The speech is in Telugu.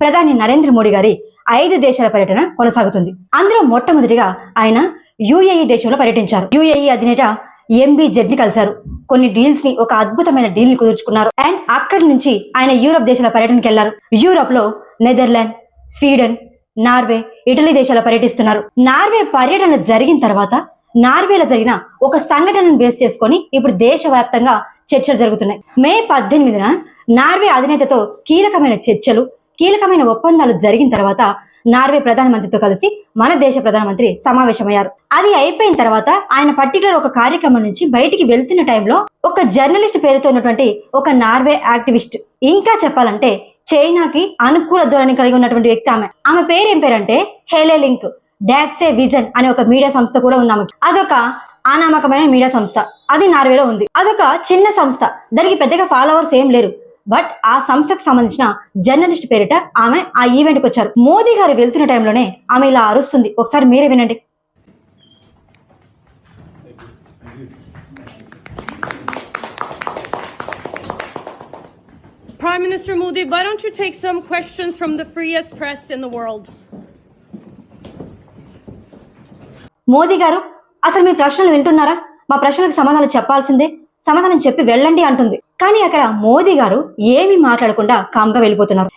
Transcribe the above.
ప్రధాని నరేంద్ర మోడీ గారి 5 దేశాల పర్యటన కొనసాగుతుంది. అందులో మొట్టమొదటిగా ఆయన యుఏఈ దేశంలో పర్యటించారు. యుఏఈ అధినేత ఎంబీజెడ్ ని కలిశారు. కొన్ని డీల్స్ ని, ఒక అద్భుతమైన డీల్ ని కుదుర్చుకున్నారు. అండ్ అక్కడి నుంచి ఆయన యూరప్ దేశాల పర్యటనకి వెళ్లారు. యూరప్ లో నెదర్లాండ్, స్వీడన్, నార్వే, ఇటలీ దేశాల పర్యటిస్తున్నారు. నార్వే పర్యటన జరిగిన తర్వాత నార్వేలో జరిగిన ఒక సంఘటనను బేస్ చేసుకొని ఇప్పుడు దేశవ్యాప్తంగా చర్చలు జరుగుతున్నాయి. మే 18న నార్వే అధినేతతో కీలకమైన ఒప్పందాలు జరిగిన తర్వాత నార్వే ప్రధానమంత్రితో కలిసి మన దేశ ప్రధానమంత్రి సమావేశమయ్యారు. అది అయిపోయిన తర్వాత ఆయన పర్టికులర్ ఒక కార్యక్రమం నుంచి బయటికి వెళ్తున్న టైంలో ఒక జర్నలిస్ట్ పేరుతో ఉన్నటువంటి ఒక నార్వే యాక్టివిస్ట్, ఇంకా చెప్పాలంటే చైనాకి అనుకూల ధోరణి కలిగి ఉన్నటువంటి వ్యక్తి ఆమె పేరు ఏం పేరంటే హేలే లింక్ డాక్సే విజన్ అనే ఒక మీడియా సంస్థ కూడా ఉంది ఆమెకి. అదొక అనామకమైన మీడియా సంస్థ, అది నార్వేలో ఉంది. అదొక చిన్న సంస్థ, దానికి పెద్దగా ఫాలోవర్స్ ఏం లేరు. బట్ ఆ సంస్థకు సంబంధించిన జర్నలిస్ట్ పేరిట ఆమె ఆ ఈవెంట్కి వచ్చారు. మోదీ గారు వెళ్తున్న టైంలోనే ఆమె ఇలా అరుస్తుంది. ఒకసారి మీరే వినండి. Prime Minister Modi, why don't you take some questions from the freest press in the world? Modi గారు, అసలు మీ ప్రశ్నలు వింటున్నారా? మా ప్రశ్నలకు సమాధానం చెప్పాల్సిందే, సమాధానం చెప్పి వెళ్ళండి అంటుంది. కానీ అక్కడ మోదీ గారు ఏమీ మాట్లాడకుండా కామ్గా వెళ్ళిపోతున్నారు.